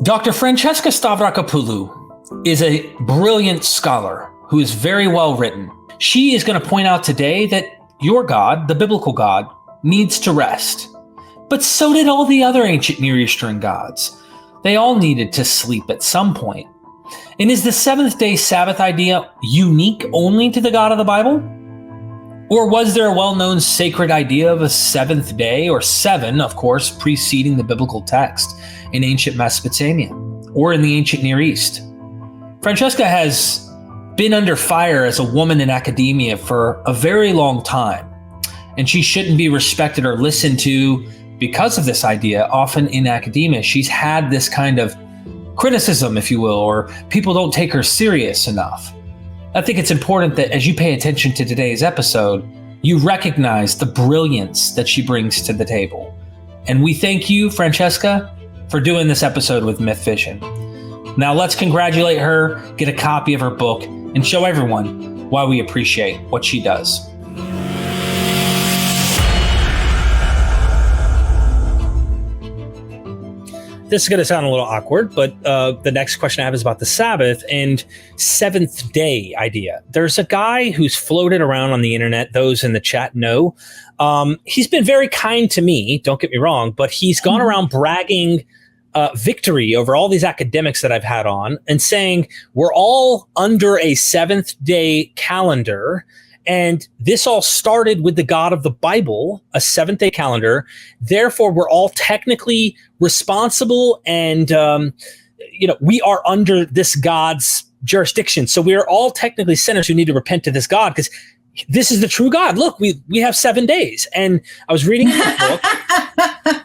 Dr. Francesca Stavrakopoulou is a brilliant scholar who is very well written. She is going to point out today that your God, the biblical God, needs to rest. But so did all the other ancient Near Eastern gods. They all needed to sleep at some point. And is the seventh-day Sabbath idea unique only to the God of the Bible? Or was there a well-known sacred idea of a seventh day, or seven, of course, preceding the biblical text in ancient Mesopotamia or in the ancient Near East? Francesca has been under fire as a woman in academia for a very long time, and she shouldn't be respected or listened to because of this idea. Often in academia, she's had this kind of criticism, if you will, or people don't take her serious enough. I think it's important that as you pay attention to today's episode, you recognize the brilliance that she brings to the table. And we thank you, Francesca, for doing this episode with MythVision. Now let's congratulate her, get a copy of her book, and show everyone why we appreciate what she does. This is going to sound a little awkward, but the next question I have is about the Sabbath and seventh day idea. There's a guy who's floated around on the internet. Those in the chat know. He's been very kind to me, don't get me wrong, but he's gone around bragging victory over all these academics that I've had on and saying we're all under a seventh day calendar. And this all started with the God of the Bible, a seventh-day calendar. Therefore, we're all technically responsible, and we are under this God's jurisdiction. So we are all technically sinners who need to repent to this God, because this is the true God. Look, we have 7 days. And I was reading the book.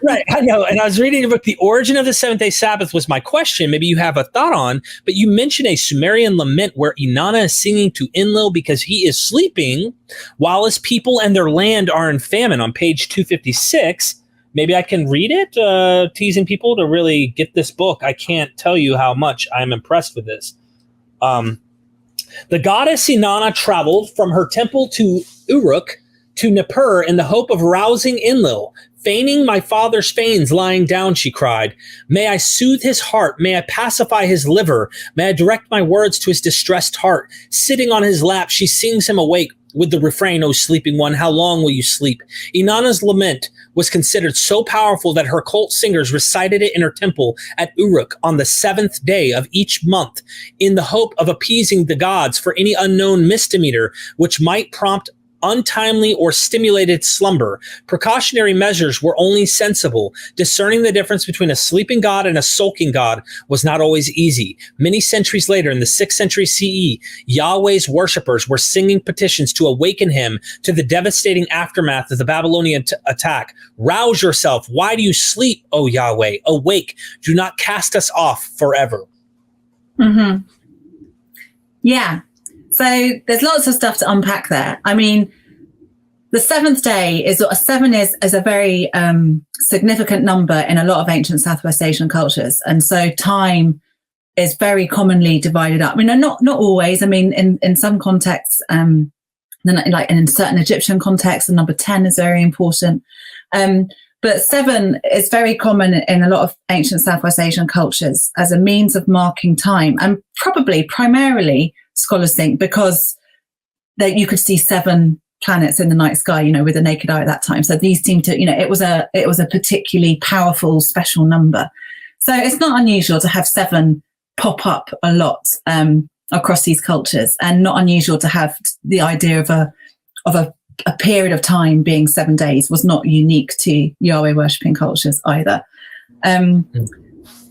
Right, I know. And I was reading the book. The origin of the seventh-day Sabbath was my question. Maybe you have a thought on, but you mentioned a Sumerian lament where Inanna is singing to Enlil because he is sleeping while his people and their land are in famine on page 256. Maybe I can read it, teasing people to really get this book. I can't tell you how much I'm impressed with this. The goddess Inanna traveled from her temple to Uruk to Nippur in the hope of rousing Enlil. Feigning my father's fanes lying down, she cried. May I soothe his heart. May I pacify his liver. May I direct my words to his distressed heart. Sitting on his lap, she sings him awake with the refrain, O sleeping one, how long will you sleep? Inanna's lament was considered so powerful that her cult singers recited it in her temple at Uruk on the 7th day of each month in the hope of appeasing the gods for any unknown misdemeanor which might prompt untimely or stimulated slumber. Precautionary measures were only sensible. Discerning the difference between a sleeping god and a sulking god was not always easy. Many centuries later, in the 6th century CE, Yahweh's worshippers were singing petitions to awaken him to the devastating aftermath of the Babylonian attack. Rouse yourself. Why do you sleep, O Yahweh? Awake. Do not cast us off forever. Mm-hmm. Yeah. So there's lots of stuff to unpack there. I mean, the 7th day is a very significant number in a lot of ancient Southwest Asian cultures. And so time is very commonly divided up. I mean, not always. I mean, in some contexts, like in certain Egyptian contexts, the number 10 is very important. But 7 is very common in a lot of ancient Southwest Asian cultures as a means of marking time, and probably primarily, scholars think, because that you could see 7 planets in the night sky, with the naked eye at that time. So these seem to, it was a particularly powerful, special number. So it's not unusual to have 7 pop up a lot across these cultures, and not unusual to have the idea of a period of time being 7 days was not unique to Yahweh worshipping cultures either.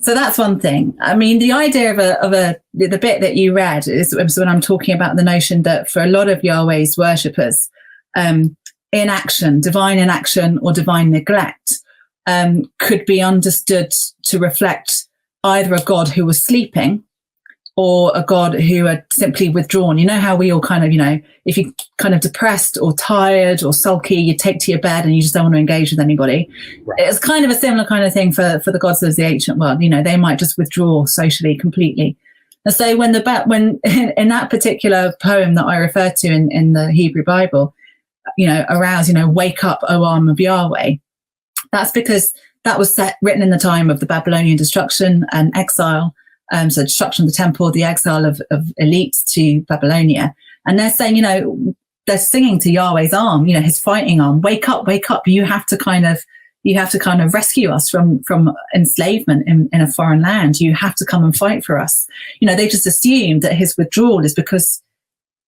So that's one thing. I mean, the idea of the bit that you read is when I'm talking about the notion that for a lot of Yahweh's worshippers, inaction, divine inaction or divine neglect, could be understood to reflect either a God who was sleeping or a God who had simply withdrawn. You know how we all kind of, if you're kind of depressed or tired or sulky, you take to your bed and you just don't want to engage with anybody. Right. It's kind of a similar kind of thing for the gods of the ancient world. They might just withdraw socially completely. And so when in that particular poem that I referred to in the Hebrew Bible, arouse, wake up, O arm of Yahweh, that's because that was written in the time of the Babylonian destruction and exile. So destruction of the temple, the exile of elites to Babylonia. And they're saying, they're singing to Yahweh's arm, his fighting arm, wake up, you have to kind of rescue us from enslavement in a foreign land. You have to come and fight for us. They just assumed that his withdrawal is because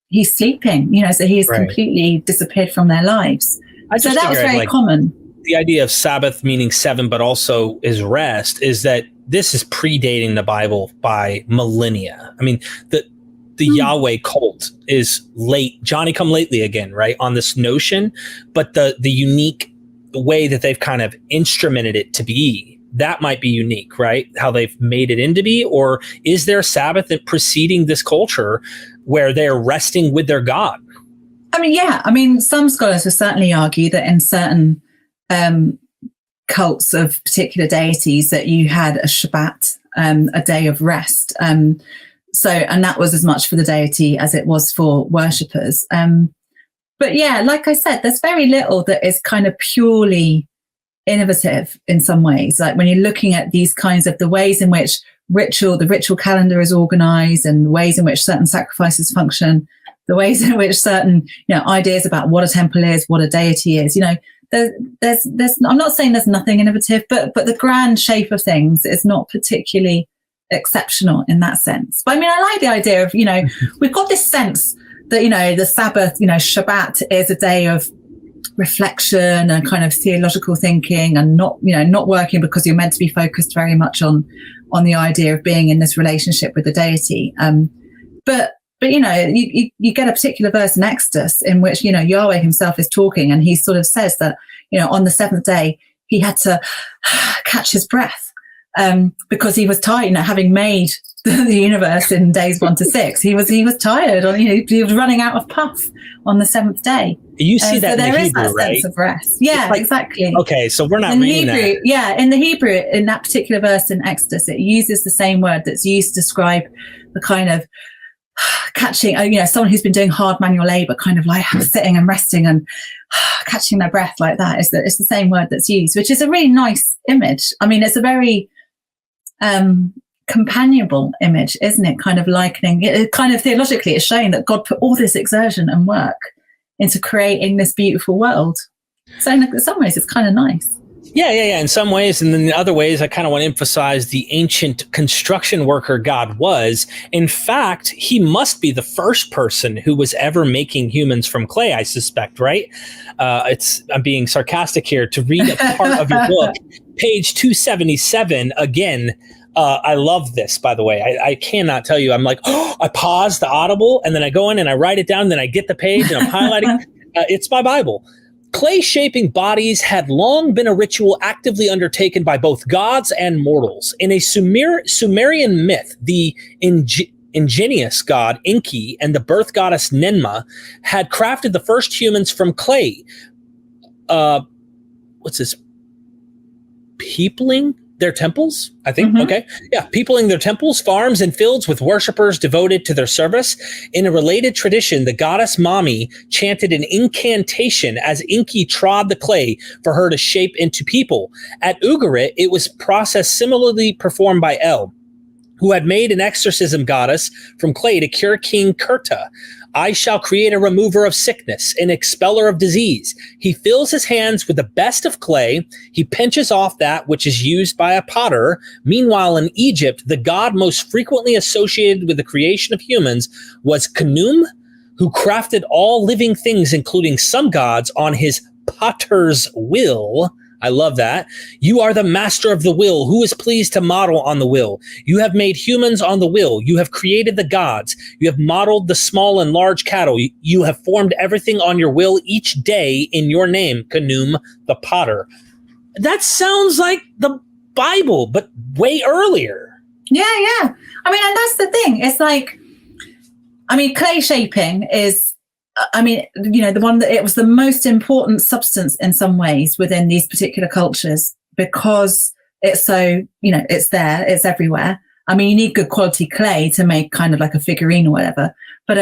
he's sleeping, so he has completely disappeared from their lives. So that was very common. The idea of Sabbath meaning 7, but also is rest, is that this is predating the Bible by millennia. I mean, the Yahweh cult is late, Johnny come lately again, right, on this notion, but the unique way that they've kind of instrumented it to be, that might be unique, right? How they've made it into be, or is there a Sabbath that preceding this culture where they're resting with their God? Some scholars will certainly argue that in certain cults of particular deities that you had a Shabbat, a day of rest. And that was as much for the deity as it was for worshippers. But yeah, like I said, there's very little that is kind of purely innovative in some ways. Like when you're looking at these kinds of the ways in which the ritual calendar is organized, and the ways in which certain sacrifices function, the ways in which certain, ideas about what a temple is, what a deity is, there's I'm not saying there's nothing innovative, but the grand shape of things is not particularly exceptional in that sense. But I like the idea of, we've got this sense that, the Sabbath, Shabbat is a day of reflection and kind of theological thinking, and not working because you're meant to be focused very much on the idea of being in this relationship with the deity. But you get a particular verse in Exodus in which, Yahweh himself is talking, and he sort of says that, on the 7th day, he had to catch his breath because he was tired, having made the universe in days 1 to 6. He was tired, he was running out of puff on the 7th day. You see that so in the there Hebrew, is that right? sense of rest. Yeah, exactly. Okay, so we're not reading Hebrew, that. Yeah, in the Hebrew, in that particular verse in Exodus, it uses the same word that's used to describe the kind of catching, someone who's been doing hard manual labor, kind of like sitting and resting and catching their breath like that. It's the same word that's used, which is a really nice image. It's a very companionable image, isn't it? Kind of likening it, kind of theologically, it's showing that God put all this exertion and work into creating this beautiful world. So in some ways, it's kind of nice. Yeah. In some ways, and then in other ways, I kind of want to emphasize the ancient construction worker God was. In fact, he must be the first person who was ever making humans from clay, I suspect, right? I'm being sarcastic here. To read a part of your book, page 277, again, I love this, by the way. I cannot tell you. I'm like, I pause the Audible, and then I go in and I write it down, and then I get the page, and I'm highlighting. It's my Bible. Clay shaping bodies had long been a ritual actively undertaken by both gods and mortals. In a Sumerian myth, the ingenious god Enki and the birth goddess Nenma had crafted the first humans from clay. What's this? Peopling their temples, I think. Mm-hmm. Okay. Yeah. Peopling their temples, farms, and fields with worshippers devoted to their service. In a related tradition, the goddess Mami chanted an incantation as Enki trod the clay for her to shape into people. At Ugarit, it was processed similarly performed by El, who had made an exorcism goddess from clay to cure King Kurta. I shall create a remover of sickness, an expeller of disease. He fills his hands with the best of clay. He pinches off that which is used by a potter. Meanwhile, in Egypt, the god most frequently associated with the creation of humans was Khnum, who crafted all living things, including some gods, on his potter's will. I love that. You are the master of the will. Who is pleased to model on the will? You have made humans on the will. You have created the gods. You have modeled the small and large cattle. You have formed everything on your will each day in your name, Khnum, the potter. That sounds like the Bible, but way earlier. Yeah. And that's the thing. It's like, clay shaping is, the one that it was the most important substance in some ways within these particular cultures, because it's so, it's there, it's everywhere. You need good quality clay to make kind of like a figurine or whatever. But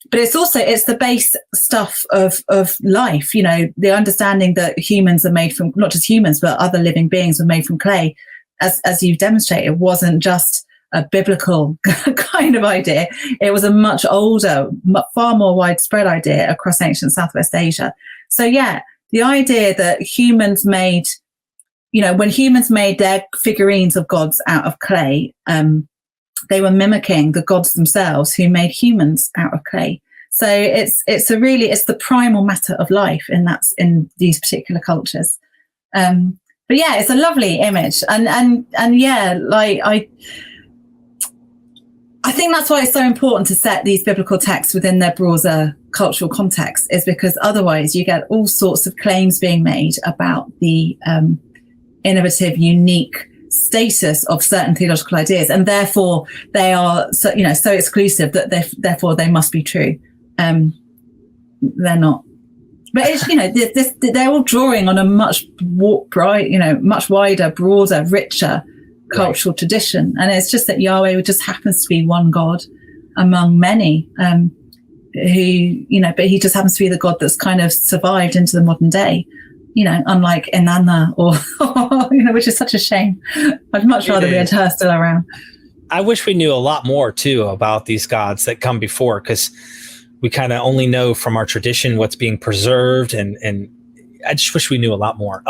but it's the base stuff of life, you know, the understanding that humans are made from, not just humans, but other living beings were made from clay, as you've demonstrated, wasn't just a biblical kind of idea. It was a much older, far more widespread idea across ancient Southwest Asia. So yeah, the idea that humans made, you know, when humans made their figurines of gods out of clay, they were mimicking the gods themselves who made humans out of clay. So it's the primal matter of life in these particular cultures. But yeah, it's a lovely image, and yeah, like I think that's why it's so important to set these biblical texts within their broader cultural context, is because otherwise you get all sorts of claims being made about the innovative, unique status of certain theological ideas, and therefore they are so exclusive that therefore they must be true. They're not. But it's, you know, they're all drawing on a much wider, broader, richer cultural tradition, and it's just that Yahweh just happens to be one God among many, who, you know, but he just happens to be the God that's kind of survived into the modern day, you know, unlike Inanna or you know, which is such a shame. I'd much rather we had her still around. I wish we knew a lot more too about these gods that come before, because we kind of only know from our tradition what's being preserved, and I just wish we knew a lot more.